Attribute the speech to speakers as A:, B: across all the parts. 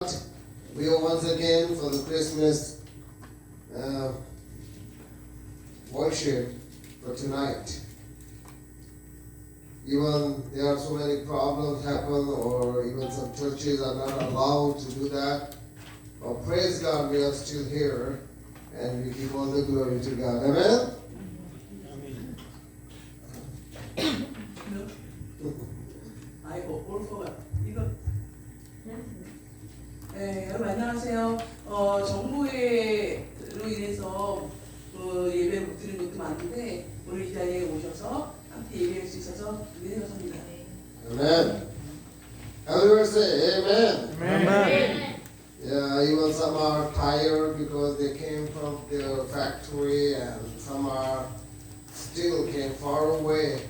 A: We are once again for the Christmas worship for tonight. Even there are so many problems happen, or even some churches are not allowed to do that. But praise God, we are still here, and we give all the glory to God. Amen?
B: 아이고 올 것 같아. 이거. 네, 여러분 안녕하세요. 정부로 인해서 예배 못 드리는 것도 많은데 오늘 이 자리에 오셔서 함께 예배할 수 있어서 은혜롭습니다.
A: Amen. Everyone say Amen.
C: Amen.
A: Yeah, even some are tired because they came from their factory, and some are still came far away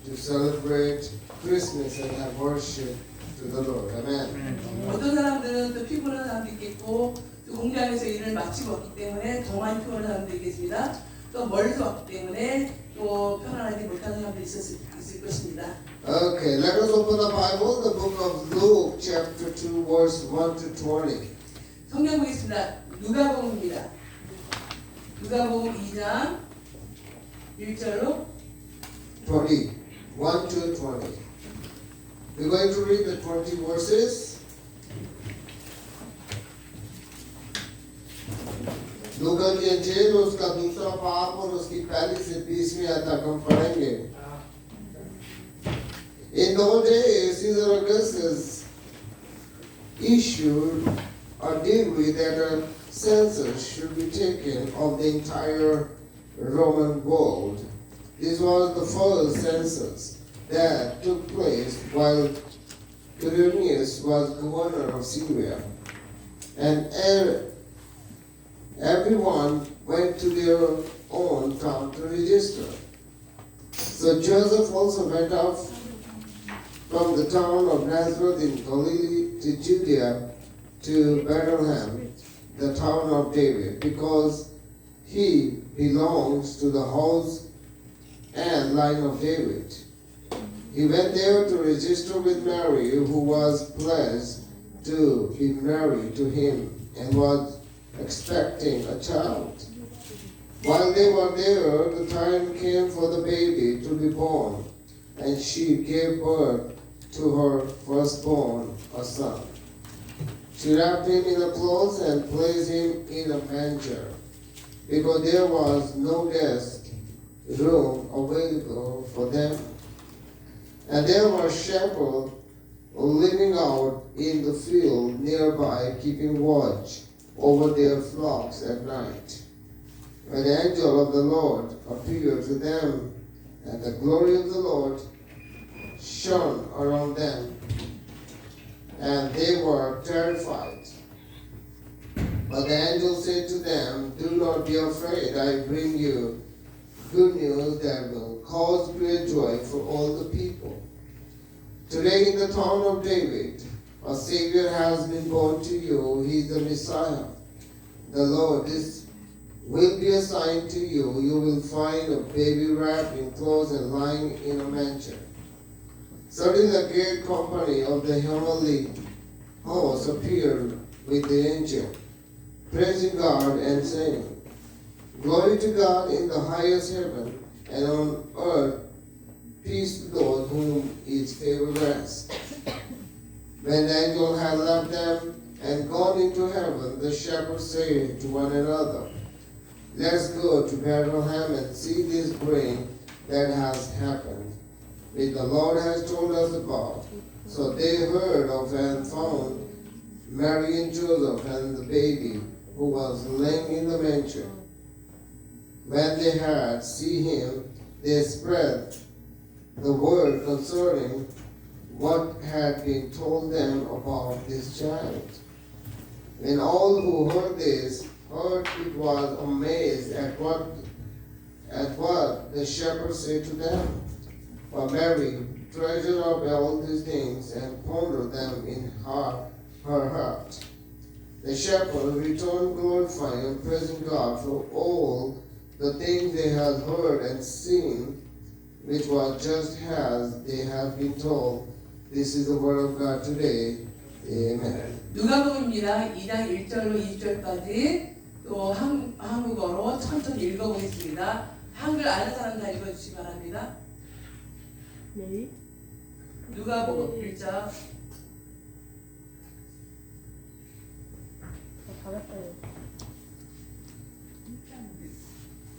A: to celebrate Christmas and have worship to the Lord. Amen.
B: 어떤 사람들은 또 피곤한 사람도 있겠고 또 공장에서 일을 마치고 왔기 때문에 더 많이 피곤한 사람도 있겠습니다. 또 멀리서 왔기 때문에 또 편안하게 못하는 사람도 있을 것입니다.
A: Okay, let us open the Bible, the book of Luke, chapter 2, verse 1 to 20.
B: 성경 보겠습니다. 누가복음입니다. 누가복음 2장 1절로
A: 20, 1 to 20. We're going to read the 20 verses. लूका की अंजील उसका दूसरा पाप और उसकी पहली से 20वीं आयत तक हम पढ़ेंगे. In those days, Caesar Augustus issued a decree that a census should be taken of the entire Roman world. This was the first census that took place while Quirinius was governor of Syria, and everyone went to their own town to register. So Joseph also went out from the town of Nazareth in Galilee to Judea to Bethlehem, the town of David, because he belongs to the house and line of David. He went there to register with Mary, who was pledged to be married to him and was expecting a child. While they were there, the time came for the baby to be born, and she gave birth to her firstborn, a son. She wrapped him in a cloth and placed him in a manger, because there was no guest room available for them. And there were shepherds living out in the field nearby, keeping watch over their flocks at night. When the angel of the Lord appeared to them, and the glory of the Lord shone around them, and they were terrified. But the angel said to them, "Do not be afraid. I bring you good news that will cause great joy for all the people. Today in the town of David, a Savior has been born to you. He is the Messiah, the Lord. This will be a sign to you. You will find a baby wrapped in clothes and lying in a manger." Suddenly a great company of the heavenly host appeared with the angel, praising God and saying, "Glory to God in the highest heaven, and on earth peace to those whom his favor rests." When the angel had left them and gone into heaven, the shepherds said to one another, "Let's go to Bethlehem and see this grain that has happened, which the Lord has told us about." So they heard of and found Mary and Joseph and the baby who was laying in the manger. When they had seen him, they spread the word concerning what had been told them about this child. When all who heard this heard it, was amazed at what the shepherds said to them. But Mary treasured up all these things and pondered them in her heart. The shepherds returned glorifying and praising God for all the things they had heard and seen, which was just as they had been told. This is the word of God today. Amen.
B: 누가복음입니다. 2장 1절로 2절까지 또 한국어로 천천히 읽어보겠습니다. 한글 아는 사람 다 읽어주시기 바랍니다.
C: 네.
B: 누가복음 1장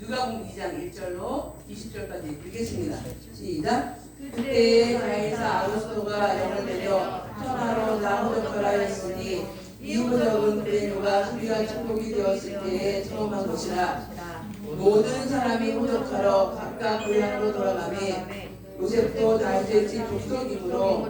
B: 누가복음 2장 1절로 20절까지 읽겠습니다. 시작. 그때 가이사 아우구스토가 영을 내려 천하로 다 호적하였으니 이 호적은 베드로가 수리가 천국이 되었을 때에 처음 한 것이라. 모든 사람이 호적하러 각각 고향으로 돌아가매 요셉도 다윗의 집 족속이므로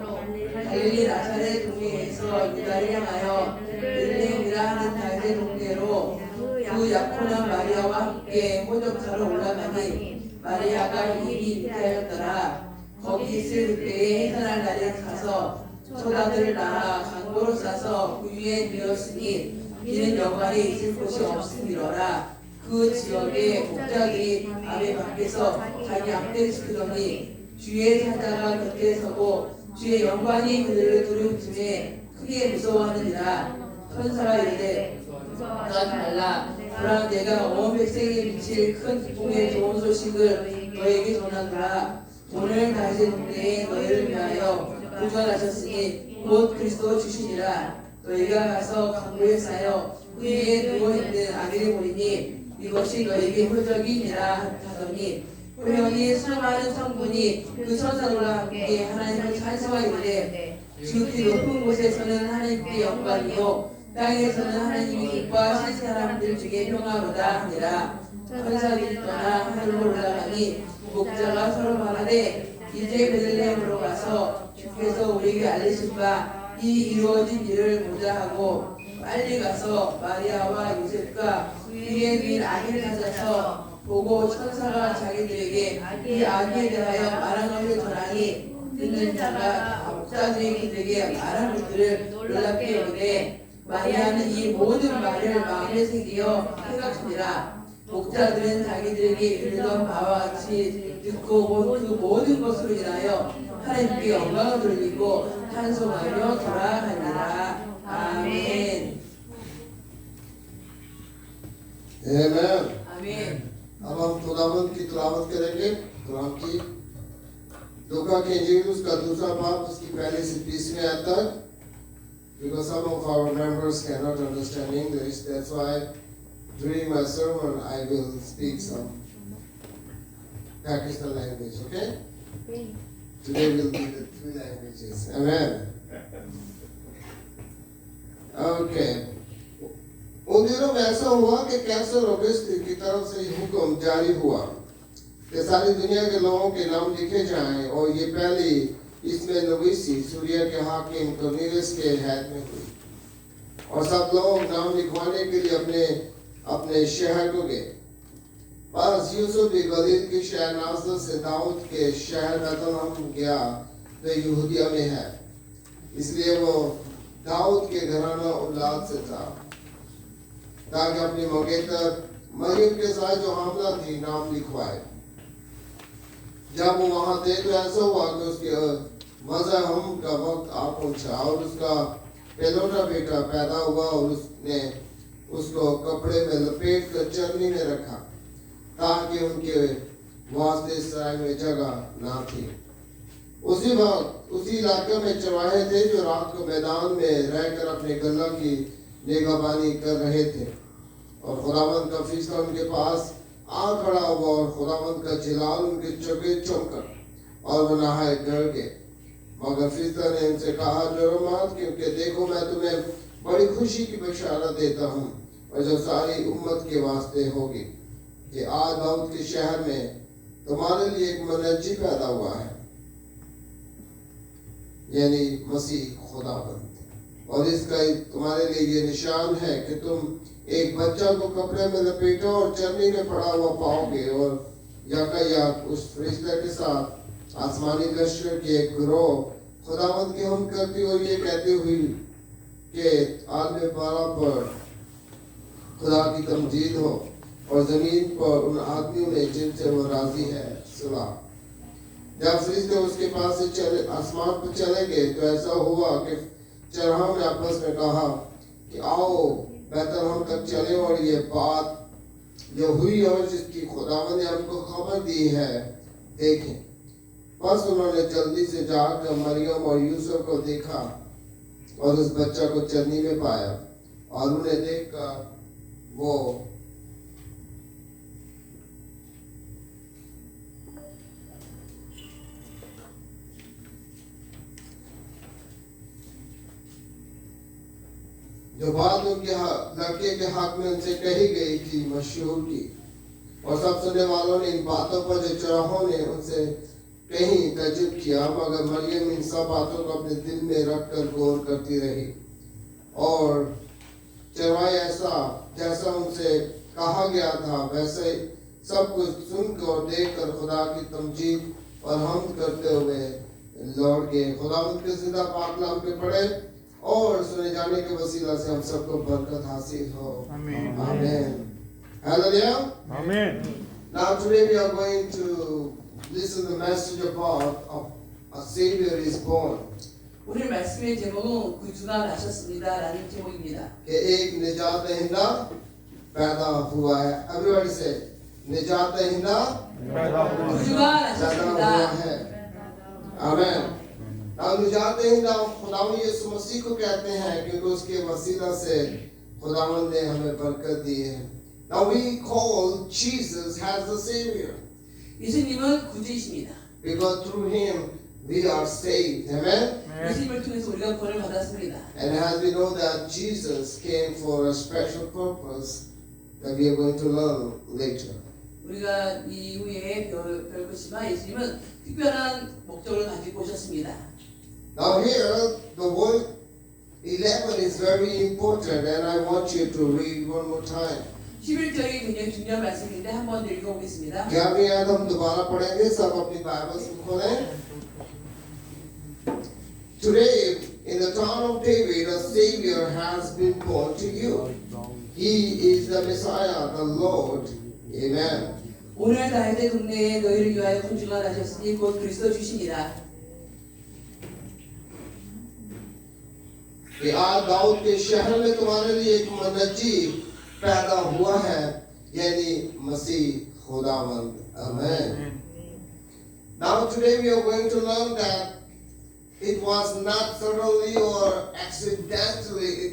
B: 갈릴리 나사렛 동네에서 유다를 향하여 베들레헴이라 하는 다윗의 동네로 그 약혼한 마리아와 함께 호적하러 올라가니 마리아가 이미 잉태하였더라. 거기 있을 그때에 해산할 날에 가서 처자들을 낳아 강보로 싸서 그 위에 누웠으니 이는 여관에 있을 곳이 없음이로라. 그 지역에 목자들이 밤에 밖에서 자기 앞에 지키더니 주의 사자가 곁에 서고 주의 영광이 그들을 두루침에 크게 무서워하느니라. 천사가 이르되 떠나지 말라. 보라 내가 온 백성에 미칠 큰 기쁨의 좋은 소식을 너에게 전하노라. 오늘 다윗의 동네에 너희를 위하여 구원하셨으니 곧 그리스도 주시니라. 너희가 가서 강보에 싸여 그 위에 누워있는 아기를 보리니 이것이 너에게 표적이니라 하더니 호련히 수많은 성군이 그 천사들과 함께 하나님을 찬송하기를 지극히 높은 곳에서는 하나님께 영광이요 땅에서는 하나님이 기뻐하신 사람들 중에 평화로다 하니라. 천사들이 떠나 하늘로 올라가니 목자가 서로 말하되 이제 베들레헴으로 가서 주께서 우리에게 알리신 바 이 이루어진 일을 보자 하고 빨리 가서 마리아와 요셉과 그의 민 아기를 찾아서 보고 천사가 자기들에게 이 아기에 대하여 말한 것을 전하니 듣는 자가 목자들이 그들에게 말한 것들을 놀랍게 여기되 마리아는 이 모든 말을 마음에 새기어 생각하니라. 목자들은 자기들에게 이르던 바와 같이 듣고 본 그 모든 것으로 인하여 하나님께 영광을 돌리고 찬송하며 돌아가니라. 아멘.
A: Amen.
B: 아멘.
A: अब हम खुदावंद की तिलावत करेंगे कुरान की लूका के इंजील उसका दूसरा बाब उसकी पहले से 30वीं आयत तक. Because some of our members cannot understand English, that's why during my sermon I will speak some Pakistan language, okay? Today will be the three languages. Amen. Okay. उन दिनों में ऐसा हुआ कि कैसर ऑगस्टस की तरफ से हुक्म जारी हुआ कि सारी दुनिया के लोगों के नाम लिखे जाएं और ये पहली इसमें नवीसी सूर्य के हाकिम कर्नेलियस के हैद में हुई और सब लोग नाम लिखवाने के लिए अपने अपने शहर को गए. बस यूसुफ भी गलील के शहर नासरत से दाऊद के शहर बैतलहम गया जो यहूदिया में है, इसलिए वो दाऊद के घराना औलाद से था ताकि अपनी मंगेतर मरियम के साथ जो हमला थी नाम लिखवाए. जब वो वहां थे तो ऐसा हुआ कि उसके मज़हम का वक्त आ पहुंचा और उसका पहलौठा बेटा पैदा हुआ और उसने उसको कपड़े में लपेट कर चरनी में रखा ताकि उनके वास्ते सराय में जगह ना थी. उसी वक्त उसी इलाके में चरवाहे थे जो रात को मैदान में रहकर अपने गल्ला की निगहबानी कर रहे थे और खुदावंद का फरिश्ता उनके पास आ खड़ा हुआ और खुदावंद का जलाल उनके चौके चौंका और वो नहाए डर गए. मगर फरिश्ता ने उनसे कहा डरो मत, क्योंकि देखो मैं तुम्हें बड़ी खुशी की बशारत देता हूँ और जो सारी उम्मत के वास्ते होगी कि आज दाऊद के शहर में तुम्हारे लिए एक मुनज्जी पैदा हुआ है, यानी मसीह खुदावंद. और इसका तुम्हारे लिए ये निशान है कि तुम एक बच्चा को कपड़े में लपेटो और चरनी में पड़ा हुआ पाओगे और यातायात उस फरिश्ते के साथ आसमानी लश्कर की एक गिरोह खुदावंद की हम करती और ये कहती हुई कि आलम पारा पर खुदा की तमजीद हो और जमीन पर उन आदमियों में जिनसे वो राजी है सुना. जब फरिश्ते उसके पास से चले आसमान पर चले गए तो ऐसा हुआ कि चरहा में आपस में कहा कि आओ बैतलहम तक चले और ये बात जो हुई और जिसकी खुदावन ने हमको खबर दी है देखें। बस उन्होंने जल्दी से जाकर मरियम और यूसुफ को देखा और उस बच्चा को चरनी में पाया और उन्हें देखकर वो जो बात उनके लड़के के हक में उनसे कही गई थी मशहूर की, और सब सुनने वालों ने इन बातों पर जो चरवाहों ने उनसे कहीं तजुब किया, मगर मरियम इन सब बातों को अपने दिल में रखकर गौर करती रही। और चरवाहे ऐसा जैसा उनसे कहा गया था वैसे सब कुछ सुनकर और देखकर खुदा की तमजीद और हमद करते हुए लौट गए। खुदा उनके जिंदा पाक नाम पे पढ़े और सुने जाने के वसीला से हम सबको बरकत हासिल हो।
D: Amen.
A: Amen. Hallelujah.
D: Amen.
A: Now today we are going to listen to the message about a Savior is born.
B: 오늘 말씀의 제목은 구주가 나셨습니다라는 제목입니다.
A: कि एक निजात दहिंदा पैदा हुआ है। Everybody say निजात दहिंदा
B: 구주가
A: पैदा हुआ
B: 나셨습니다.
A: है। Amen. अब निजात दहिंदा खुदावंद यीशु मसीह को कहते हैं क्योंकि उसके वसीला से खुदावंद ने हमें बरकत दी है। Now we call Jesus as the Savior
B: 예수님은 구주이십니다.
A: because through Him we are saved. Amen.
B: 예수님을 통해서 우리가 구원을 받았습니다.
A: And as we know that Jesus came for a special purpose that we are going to learn later.
B: 우리가 이후에 배울 것이지만 예수님은 특별한 목적을 가지고 오셨습니다.
A: Now here the word 11 is very important and I want you to read one more time.
B: 11절이 굉장히 중요한 말씀인데 한번 읽어보겠습니다.
A: क्या भी याद हम दोबारा पढ़ेंगे सब अपनी Bibles खोलें. Today in the town of David a Savior has been born to you. He is the Messiah, the Lord. Amen.
B: 오늘 다윗의 동네에 너희를 위하여 군주가 나셨으니 곧 그리스도 주시니라.
A: कि आज दाऊद के शहर में तुम्हारे लिए एक मुनज्जी पैदा हुआ है यानी मसीह खुदावंद. Amen. Now today we are going to learn that it was not suddenly or accidentally it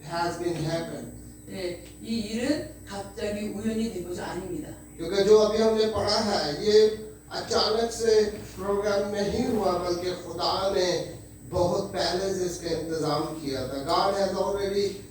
A: has been happened.
B: 네, 이 일은 갑자기 우연히 된 것이 아닙니다.
A: क्योंकि जो अभी हमने पढ़ा है ये अचानक से प्रोग्राम नहीं हुआ बल्कि खुदा ने बहुत पहले से इसका इंतजाम किया था. God has already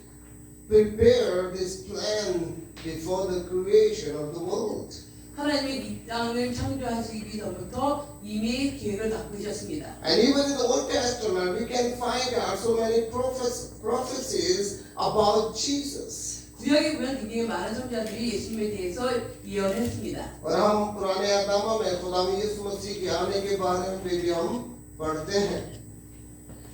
A: prepared this plan before the creation of the world.
B: 하나님이 이 땅을 창조하시기 전부터 이미 계획을 갖고 계셨습니다.
A: And even in the Old Testament we can find out so many prophecies about Jesus.
B: 구약에 보면 굉장히 많은 선지자들이 예수님에 대해서 예언했습니다.
A: और हम पुराने आदम में खुदा यीशु मसीह के आने के बारे में भी हम पढ़ते हैं.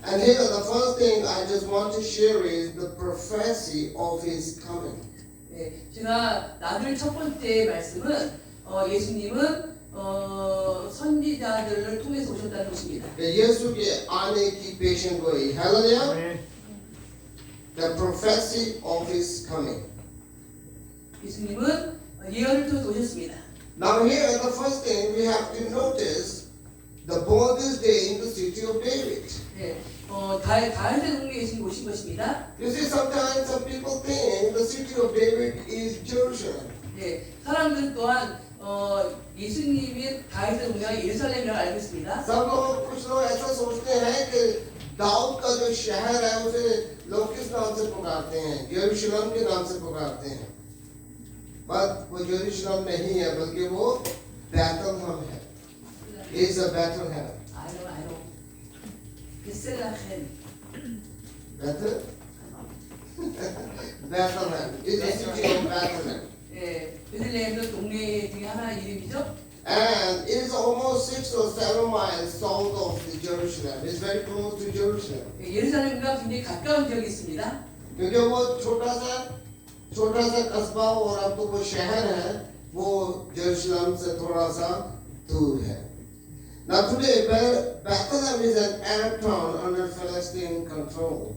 A: And here the first thing I just want to share is the prophecy of his coming.
B: 네, 제가 나눌 첫 번째 말씀은 예수님은 선지자들을 통해서 오셨다는 것입니다.
A: यीशु के आने की पेशन गोई. Hallelujah.
D: Amen.
A: The prophecy of his coming.
B: 예수님은 예언을 통해서 오셨습니다.
A: Now here the first thing we have to notice the born this day in the city of David.
B: 네, 다윗의 동네에 예수님 오신 것입니다.
A: You see, sometimes some people think the city of David is Jerusalem.
B: 네, 사람들 또한 예수님이 다윗의 동네가 예루살렘이라고 알고 있습니다.
A: सब लोग कुछ लोग ऐसा सोचते हैं कि दाऊद का जो शहर है उसे लोग किस नाम से पुकारते हैं? यरूशलेम के नाम से पुकारते हैं. पर वो यरूशलेम नहीं है बल्कि वो बैतलहम है. Is a Bethlehem.
B: I know. 베셀레헴.
A: Bethlehem is the city of Bethlehem.
B: 예, 베들레헴은 동네 중에 하나 이름이죠.
A: And it is almost 6 or 7 miles south of Jerusalem. It's very close to Jerusalem.
B: 예, 예루살렘과 굉장히 가까운 지역에 있습니다.
A: क्योंकि वो छोटा सा कस्बा और अब तो वो शहर है वो यरूशलेम से थोड़ा सा दूर है. Now today, Bethlehem is an Arab town under Palestinian control.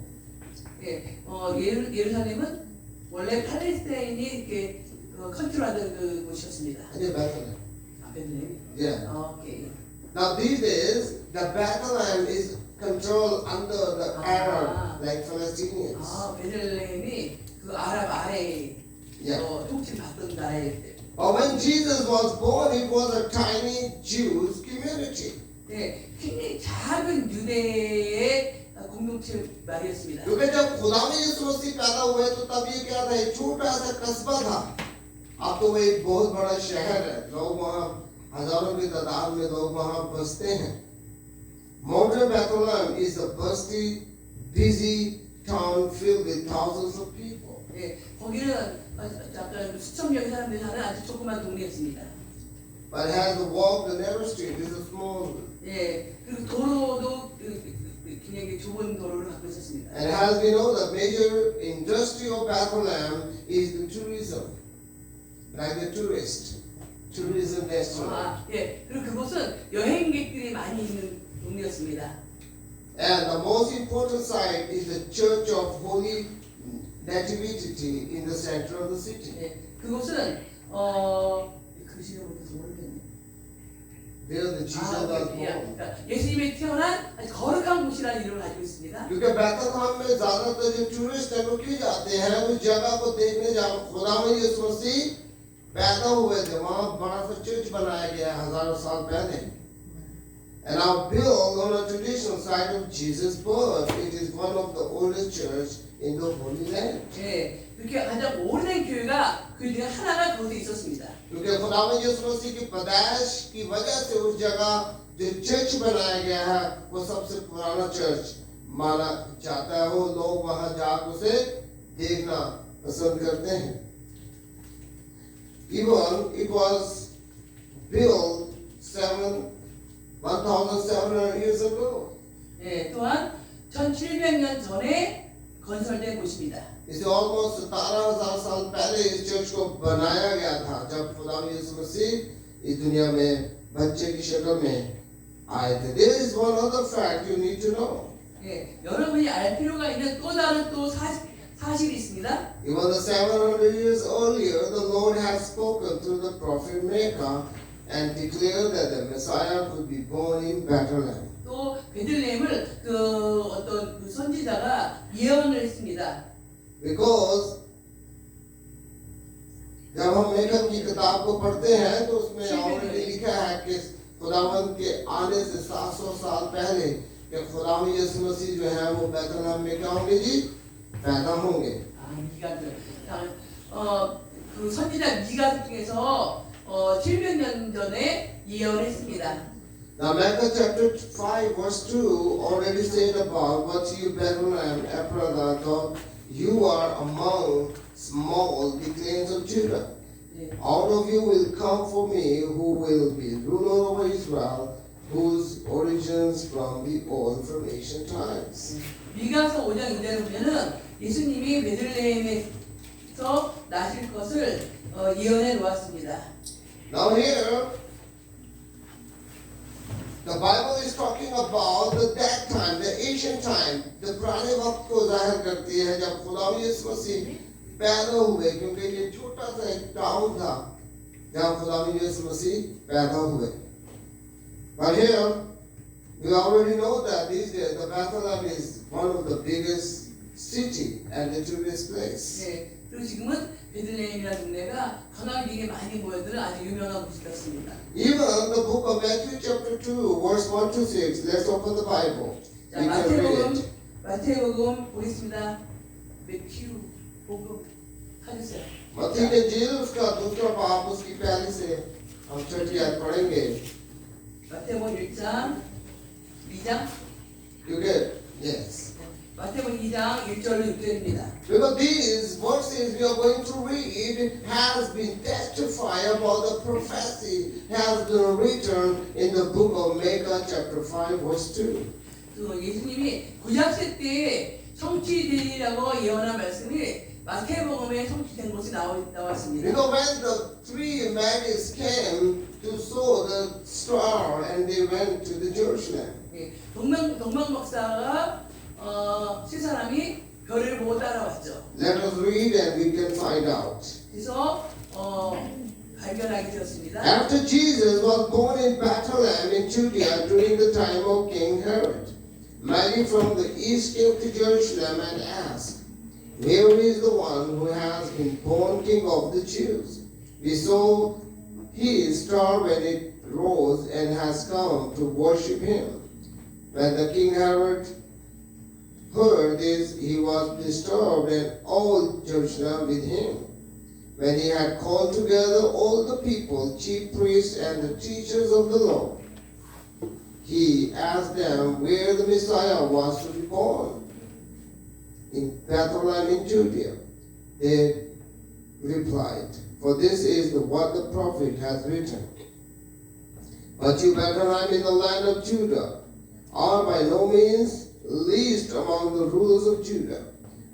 B: 예, 예루살렘은 원래 팔레스타인이 이렇게 컨트롤하던 그 곳이었습니다.
A: Yeah, Bethlehem.
B: 아, 베들레헴.
A: Yeah.
B: 오케이.
A: Now these days, the Bethlehem is controlled under the Arab, like Palestinians.
B: 아, 베들레헴이 그 아랍 아래에
A: Yeah.
B: 통치를 받던 나라였대.
A: But when Jesus was born, it was a tiny Jewish community.
B: 네, 굉장히 작은 유대의 공동체 말이었습니다.
A: क्योंकि जब खुदा में यीशु मसीह पैदा हुए तो तब ये क्या था, एक छोटा सा कस्बा था। अब तो वो एक बहुत बड़ा शहर है, लोग वहाँ हजारों की तादाद में लोग वहाँ बसते हैं। Modern Bethlehem is a busty, busy town filled with thousands of people.
B: 예, 거기는 약간 수천 명의 사람들이 사는 아주 조그만 동네였습니다.
A: But it has a walk, the narrow street is a small,
B: 예, 그리고 도로도 굉장히 좁은 도로를 갖고 있었습니다.
A: and as we know, the major industry of Bethlehem is the tourism, like the tourism restaurant.
B: 아, 예, 그리고 그곳은 여행객들이 많이 있는 동네였습니다.
A: And the most important site is the Church of Holy Nativity in the center of the city.
B: 예, 그곳은 글씨를 보면서 모르겠네.
A: There the Jesus was born.
B: 그러니까 예수님이 태어난 아주 거룩한 곳이라는 이름을 가지고 있습니다.
A: क्योंकि Bethlehem में ज्यादातर जो tourist है वो क्यों जाते हैं, उस जगह को देखने जहाँ खुदा में यीशु मसीह पैदा हुए थे, वहाँ बड़ा सा चर्च बनाया गया है हजारों साल पहले. And now built on a traditional site of Jesus' birth, it is one of the oldest church in the Holy Land.
B: 예, 이렇게 가장 오래된 교회가 그 중에 하나가 거기에 있었습니다.
A: क्योंकि खुदा में यीशु मसीह की पैदाइश की वजह से उस जगह जो चर्च बनाया गया है वो सबसे पुराना चर्च माना जाता है. वो लोग वहां जाकर उसे देखना पसंद करते हैं. Even it was built 1,700 years ago.
B: 예, 또한 1700년 전에 건설된 곳입니다.
A: इसे almost 17,000 साल पहले इस चर्च को बनाया गया था जब खुदा यीशु मसीह इस दुनिया में बच्चे की शक्ल में आए थे. There is one other fact you need to know.
B: 예, 여러분이 알 필요가 있는 또 다른 또 사실이 있습니다.
A: Even the 700 years earlier, the Lord had spoken through the prophet Micah and declared that the Messiah would be born in Bethlehem.
B: 또 베들레헴을 그 어떤 그 선지자가 예언을 했습니다.
A: Because जब हम makeup की किताब को पढ़ते हैं तो उसमें already लिखा है कि खुदावंद के आने से 700 साल पहले कि खुदावंद यीशु मसीह जो है वो बेथलेहम में क्या होंगे जी, पैदा होंगे.
B: 아, 그 선지자 미가 중에서 700년 전에 예언했습니다.
A: Now Micah chapter 5 verse 2 already said about what you Bethlehem Ephrathah, though you are among small, the clans of Judah.
B: 네.
A: Out of you will come for me who will be ruler over Israel, whose origins from the old from ancient times.
B: 미가서 5장 2절을 보면은 예수님이 베들레헴에서 나실 것을 예언해 놓았습니다.
A: Now here, the Bible is talking about that time, the ancient time, the पुराने वक्त को जाहिर करती है जब खुदा यीशु मसीह पैदा हुए, क्योंकि ये छोटा सा एक टाउन था जहाँ खुदा यीशु मसीह पैदा हुए. But here, we already know that these days the Bethlehem is one of the biggest city and the tourist place.
B: 네, 그리고 지금은 베들레헴이라는 동네가 관광객이 많이 모여드는 아주 유명한 곳이 되었습니다.
A: Even the book of Matthew chapter 2 verse 1 to 6, let's open the Bible.
B: 자,
A: You can read it.
B: 마태복음 보겠습니다. 매튜 복음 찾으세요.
A: मत्ती के इंजील उसका दूसरा बाब उसकी पहली से हम 30 पढ़ेंगे
B: 마태복음 1장 2장
A: क्योंकि yes.
B: 마태복음 2장 1절로 6절입니다.
A: Because these verses we are going to read has been testified about the prophecy has been written in the book of Micah chapter 5 verse 2.
B: 그 예수님이 구약세 때에 성취되리라고 예언한 말씀이 마태복음에 성취된 것이 나왔습니다.
A: Because when the three Emmaus came to saw the star and they went to the Jerusalem.
B: 예, 동방 박사가 세 사람이 별을 보고 따라왔죠.
A: Let us read and we can find out.
B: 그래서 발견하게 되었습니다.
A: After Jesus was born in Bethlehem in Judea during the time of King Herod, Mary from the east came to Jerusalem and asked, "Where is the one who has been born King of the Jews? We saw his star when it rose and has come to worship him." When the King Herod heard this, he was disturbed, and all Jerusalem with him. When he had called together all the people, chief priests and the teachers of the law, he asked them where the Messiah was to be born. In Bethlehem in Judea. They replied, "For this is what the prophet has written. But you, Bethlehem, in the land of Judah, are by no means least among the rulers of Judah.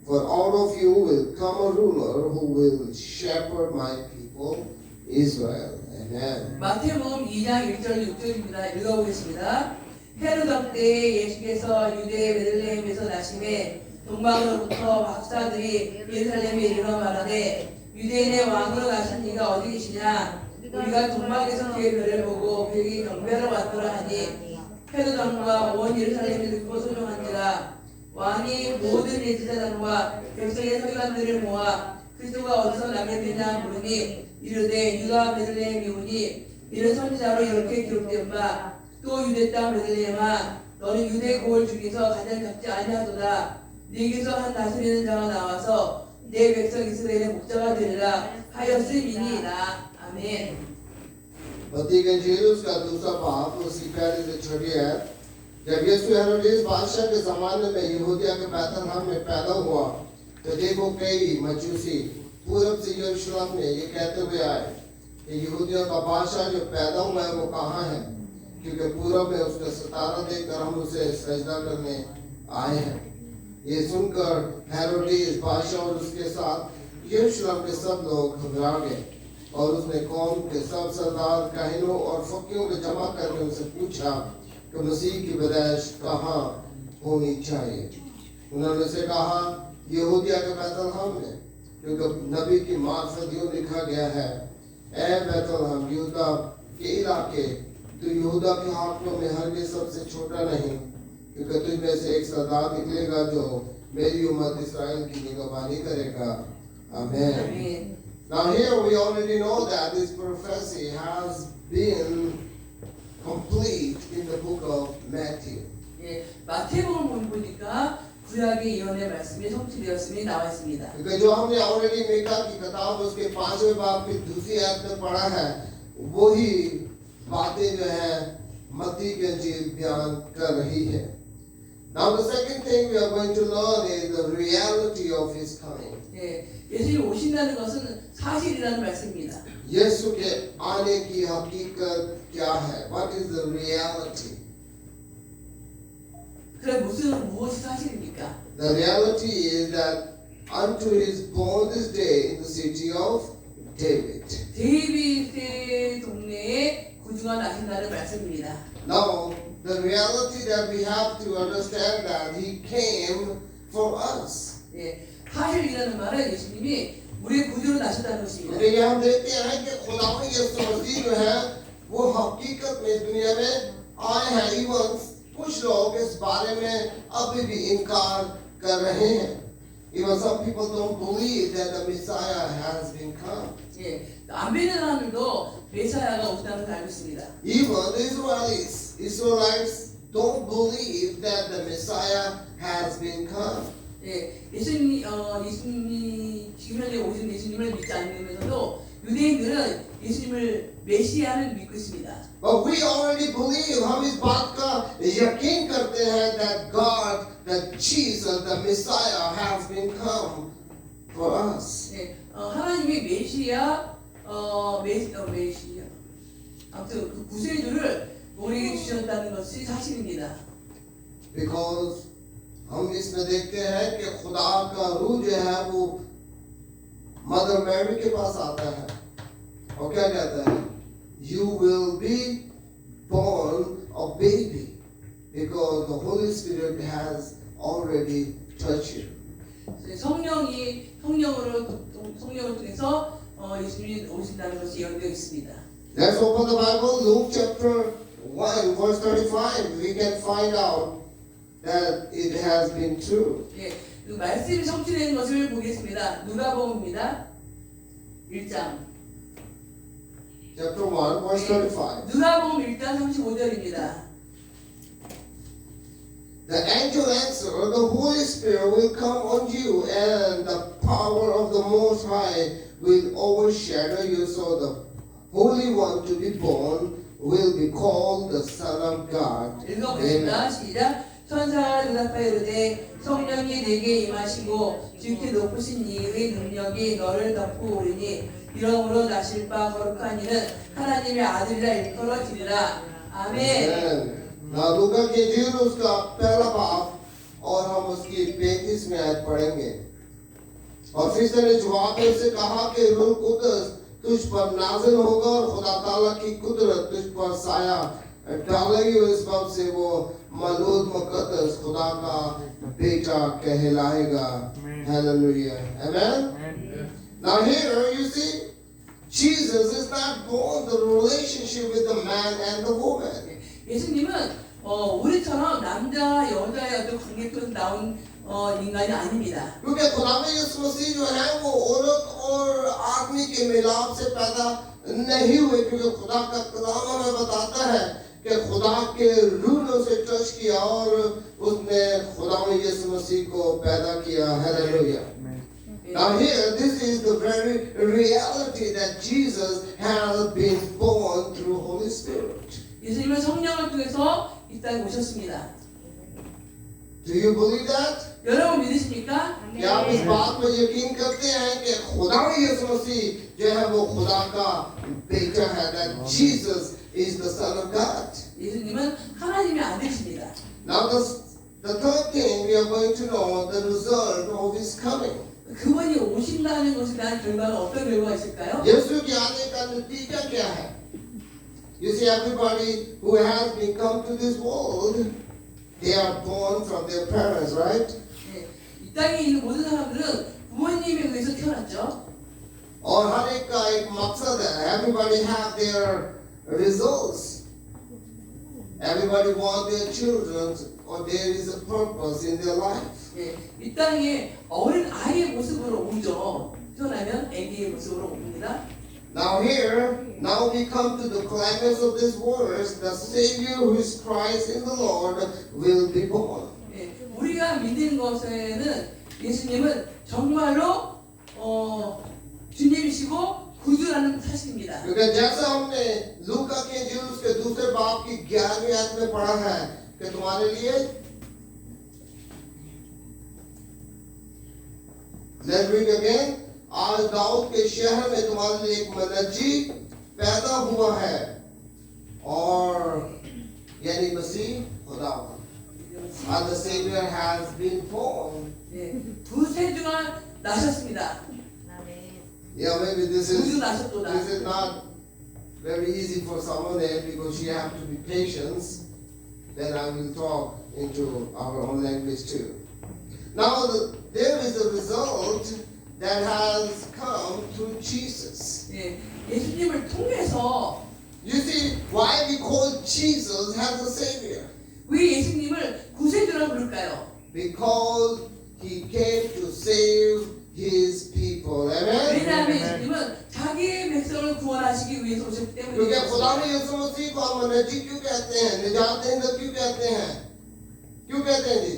A: For out of you will come a ruler who will shepherd my people, Israel." Amen.
B: 마태복음 2장 1절 6절입니다. 읽어보겠습니다. 헤로덕 때 예수께서 유대 베들레헴에서 나심에 동방으로부터 박사들이 예루살렘에 이르러 말하되 유대인의 왕으로 나신 이가 어디 계시냐? 우리가 동방에서 그의 별을 보고 그에게 경배하러 왔더라 하니 헤로덕과 온 예루살렘이 듣고 소종한지라. 왕이 모든 예지사장과 백성의 서기관들을 모아 그리스도가 어디서 나게 물으니 이르되 유다 베들레헴이오니 이는 선지자로 이렇게 기록된 바 또 유대 땅 베들레헴아 너는 유대 고을 중에서 가장 작지 아니하도다. 네게서 한 다스리는 자가 나와서 내 백성 이스라엘의 목자가 되리라 하였음이니이다. 아멘.
A: मत्ती के इंजील उसका दूसरा बाब उसकी पहली से छठी है। जब यीशु हेरोदेस बादशाह के जमाने में यहूदिया के बैतलहम में पैदा हुआ तो देखो कई मजूसी पूरब से यरूशलेम में ये कहते हुए आए कि यहूदियों का बादशाह जो पैदा हुआ है वो कहाँ है, क्योंकि पूरब में उसका सितारा देखकर हम उसे सजदा करने आए हैं। ये सुनकर हेरोदेस बादशाह और उसके साथ यरूशलेम के सब लोग घबरा गए और उसने कौम के सब सरदार काहिनों और फकीरों को जमा करके उनसे पूछा कि मसीह की पैदाइश कहाँ होनी चाहिए। उन्होंने उसे कहा यहूदिया के बैतलहम में, क्योंकि नबी की मार्फत यूं लिखा गया है, ए बैतलहम यहूदा के इलाके, तो यहूदा के हाकिमों में हरगिज़ सबसे छोटा नहीं, क्योंकि तुझ में से एक सरदार निकलेगा जो मेरी उम्मत इस्राएल की निगरानी करेगा। आमीन। Now here we already know that this prophecy has been complete in the book of Matthew.
B: 예, 마태복음 보니까 구약의 예언의 말씀이 성취되었음이 나와 있습니다.
A: क्योंकि जो हमने already मीका की किताब उसके 5वें बाब की दूसरी आयत में पढ़ा है, वही बातें जो है मत्ती की इंजील बयान कर रही है। Now the second thing we are going to learn is the reality of his coming.
B: 예, 예수님 오신다는 것은 사실이라는 말씀입니다.
A: यीशु के आने की हकीकत क्या है? What is the reality?
B: 그래 무엇이 사실입니까?
A: The reality is that unto his born this day in the city of David.
B: 데이빗의 동네에 구주가 나신다는 말씀입니다.
A: Now, the reality that we have to understand that he came for us.
B: 예, 사실이라는 말은 예수님이 우리의 구주로 나셨다는 것입니다.
A: क्योंकि हम देखते हैं कि खुदावंद यीशु मसीह जो है वो हकीकत में इस दुनिया में आए हैं। इवन कुछ लोग इस बारे में अभी भी इनकार कर रहे हैं। Even some people don't believe that the Messiah has been come.
B: 예, 안 믿는 사람들도 메시아가 오신다는 걸 알고 있습니다.
A: Even the Israelites don't believe that the Messiah has been come.
B: 예, 예수님이 지금 현재 오신 예수님을 믿지 않으면서도 유대인들은 예수님을 메시아를 믿고 있습니다.
A: But we already believe, हम इस बात का यकीन करते हैं that God, that Jesus, the Messiah has been come for us.
B: 예, 하나님이 메시아, 아무튼 그 구세주를 우리에게 주셨다는 것이 사실입니다.
A: Because हम इसमें देखते हैं कि खुदा का रूह जो है वो मदर मैरी के पास आता है और क्या कहता है, you will be born a baby because the Holy Spirit has already touched you.
B: 성령을 통해서 예수님이 오신다는 것이 예언되어 있습니다.
A: Let's open the Bible, Luke chapter 1, verse 35. We can find out that it has been true.
B: 예, 그 말씀이 성취된 것을 보겠습니다. 누가복음입니다. 1장.
A: Chapter 1, verse 35.
B: 누가복음 1장 35절입니다.
A: The angel answered, the Holy Spirit will come on you, and the power of the Most High will overshadow you, so the Holy One to be born will be called the Son of God.
B: 읽어보겠습니다. 시작. 천사가 대답하여 이르되 성령이 내게 임하시고 지극히 높으신 이의 능력이 너를 덮으오리니 이러므로 나실 바 거룩한 이는 하나님의 아들이라 일컬어지리라. 아멘.
A: Amen. Now लूका के इंजील उसका पहला बाब और हम उसकी 35वीं आयत पढ़ेंगे। और फिर उसने जवाब में से कहा कि रूह कुदस तुझ पर नाज़िल होगा और खुदा ताला की कुदरत तुझ पर साया डालेगी और इस बात से वो मौलूद मुकद्दस खुदा का बेटा कहलाएगा। Hallelujah. Amen. Now here you see Jesus is not born the relationship with the man and the woman.
B: 예수님은 우리처럼 남자와 여자의 어떤 관계에서 나온 인간이 아닙니다.
A: क्योंकि खुदा में यीशु मसीह जो है वो औरत और आदमी के मिलाप से पैदा नहीं हुए क्योंकि खुदा का कलाम हमें बताता है कि खुदा के रूह ने उसे टच किया और उसने खुदा में यीशु मसीह को पैदा किया। Hallelujah. Now here this is the very reality that Jesus has been born through Holy Spirit.
B: 예수님은 성령을 통해서 이 땅에 오셨습니다.
A: Do you believe that?
B: 여러분 믿으십니까?
A: क्या आप इस बात पर यकीन करते हैं कि खुदा में यीशु मसीह जो है वो खुदा का बेटा है, that Jesus is the Son of God.
B: 예수님은 하나님의 아들이십니다.
A: Now the third thing we are going to know the result of his coming.
B: 그분이 오신다는 것에 대한 결과는 어떤 결과가 있을까요?
A: यीशु के आने का नतीजा क्या है? You see, everybody who has been come to this world, they are born from their parents, right?
B: 네, 이 땅에 있는 모든 사람들은 부모님에 의해서 태어났죠.
A: और हर एक का एक मकसद है. Everybody have their results. Everybody want their children, or there is a purpose in their life.
B: 네, 이 땅에 어린 아이의 모습으로 오죠. 태어나면 아기의 모습으로 옵니다.
A: Now we come to the climax of this verse. The Savior who is Christ in the Lord will be born.
B: 네, 우리가 믿는 것에는 예수님은 정말로 주님이시고 구주라는 사실입니다.
A: क्योंकि जैसा हमने लूका के इंजील उसके दूसरे बाब की 11वीं आयत में पढ़ा है कि तुम्हारे लिए Let's read again. आज दाऊद के शहर में तुम्हारे लिए एक मनज्जी पैदा हुआ है और यानी मसीह खुदा and the Savior has been born.
B: 네, 두세 주가 나셨습니다.
A: Yeah, maybe this
B: 구주 나셨도다.
A: is not very easy for someone there because she have to be patient. Then I will talk into our own language too. Now there is a result that has come through Jesus.
B: 네, 예수님을 통해서
A: You see why we call Jesus as a Savior?
B: 왜 예수님을 구세주라고 부를까요?
A: Because He came to save His people. Amen?
B: 왜냐하면 예수님은 자기의 백성을 구원하시기 위해서 오셨기
A: क्योंकि
B: 때문에
A: खुदा ने यीशु मसीह को हम नजी क्यों कहते हैं, निजात दहिंदा क्यों कहते हैं, क्यों कहते हैं जी?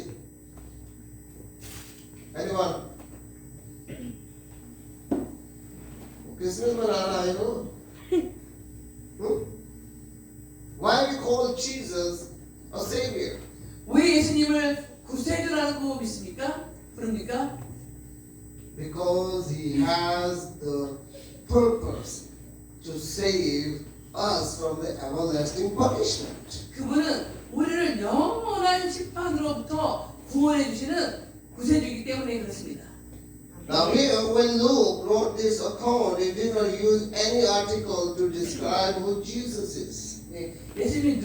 A: Anyone? क्रिसमस मनाना है वो? Why we call Jesus a Savior?
B: 왜 예수님을 구세주라고 믿습니까? 부릅니까?
A: Because He has the purpose to save us from the everlasting punishment.
B: 그분은 우리를 영원한 심판으로부터 구원해 주시는 구세주이기 때문에 그렇습니다.
A: Now here, when Luke wrote this account, he did not use any article to describe who Jesus is.
B: 네, 예수님이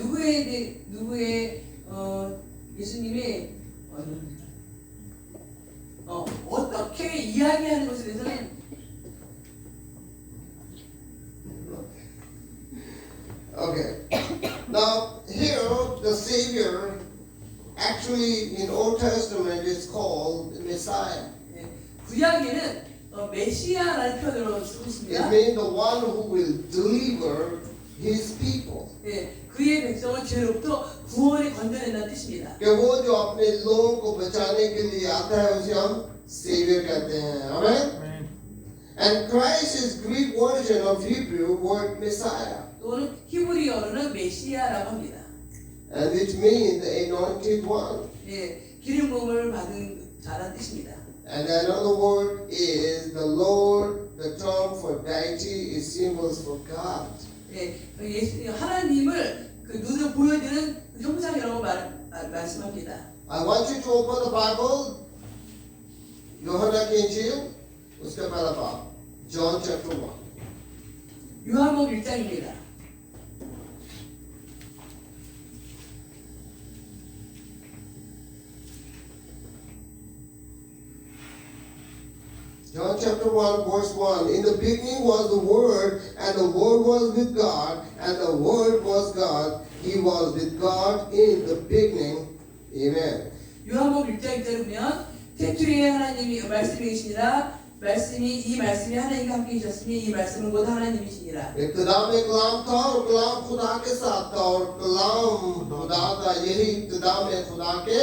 B: 예수님이 어떻게 이야기하는 것에 대해서는
A: Okay. Now here, the Savior, actually in Old Testament is called Messiah.
B: 네, 구약에는 메시아라는 표현으로 쓰고
A: It
B: 있습니다.
A: means the one who will deliver his people.
B: 네, 그의 백성을 죄로부터 구원에 건져낸다는 뜻입니다.
A: कि वो जो अपने लोगों को बचाने के लिए आता है उसे हम Savior कहते हैं. Amen. And Christ is Greek version of Hebrew word Messiah,
B: 또는 히브리어로는 메시아라고 합니다.
A: and which means the anointed one.
B: 예, 기름 부음을 받은 자라는 뜻입니다.
A: And another word is the Lord. The term for deity is symbols for God.
B: 예, 하나님을 그 눈으로 보여주는 그 형상이라고 말씀합니다.
A: I want you to open the Bible. 요한의 인질 उसका पहला बाब John chapter 1.
B: 요한복음 1장입니다.
A: John chapter 1 verse 1. In the beginning was the Word, and the Word was with God, and the Word was God. He was with God in the beginning. Amen.
B: 요한복음 1장 1절에 보면 태초에 하나님이 말씀이시니라 말씀이 이 말씀이 하나님과 함께 계셨으니 이 말씀은 곧 하나님이시니라.
A: इब्तिदा में कलाम था और कलाम खुदा के साथ था और कलाम खुदा था यही इब्तिदा में खुदा के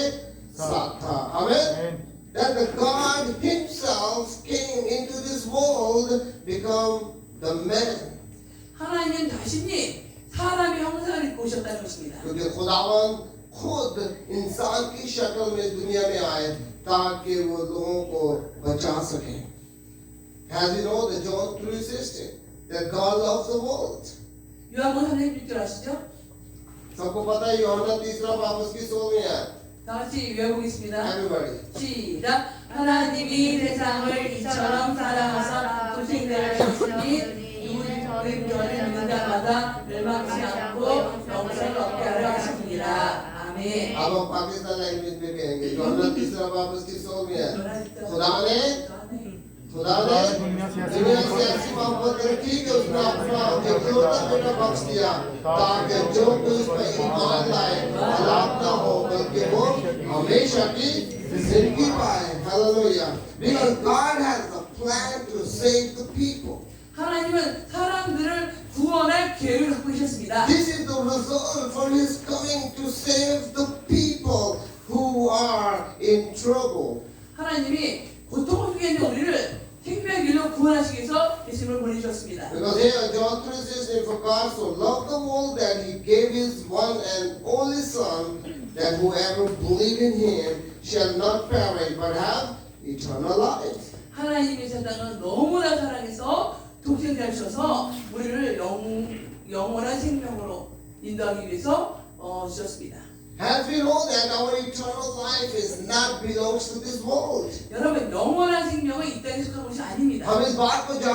A: साथ था. Amen. That the God Himself came into this world, become the man.
B: 하나님 자신이 사람의 형상을 입고 오셨다는 것입니다.
A: क्योंकि खुदावन खुद इंसान की शक्ल में दुनिया में आए ताकि वो लोगों को बचा सके. As you know, the John 3:16, that God loves the world.
B: 요한복음 3장 1절 아시죠?
A: सबको पता है यूहन्ना तीसरा बाब उसकी 16वीं है.
B: 다 같이 외워보겠습니다.
A: Everybody.
B: 시작. 하나님이 세상을 이처럼 사랑하사 독생자를 주시니 누구를 저를 믿는 자마다 멸망치 않고 영생을 얻게 하려 하십니다. 아멘.
A: अब हम पाकिस्तान लैंग्वेज में कहेंगे यूहन्ना तीसरा बाब उसकी 16वीं है. खुदा ने दुनिया से ऐसी मोहब्बत रखी कि उसने अपना इकलौता बेटा बख्श दिया ताकि जो कोई उस पर ईमान लाए हलाक ना हो बल्कि वो हमेशा की जिंदगी पाए. Hallelujah. Because God has a plan to save the people.
B: 하나님은 사람들을 구원할 계획을 갖고 계셨습니다.
A: This is the result for His coming to save the people who are in trouble.
B: 하나님이 고통 속에 있는 우리를 생명의 길로 구원하시기 위해서 예수님을 보내주셨습니다.
A: Because here John 3:16, for God so loved the world that He gave His one and only Son, that whoever believes in Him shall not perish but have eternal life.
B: 하나님이 세상을 너무나 사랑해서 독생자를 주셔서 우리를 영원한 생명으로 인도하기 위해서 주셨습니다.
A: As we know that our eternal life is not belongs to this world.
B: 여러분 영원한 생명은 이 땅에 속한 것이 아닙니다.
A: हम इस बात को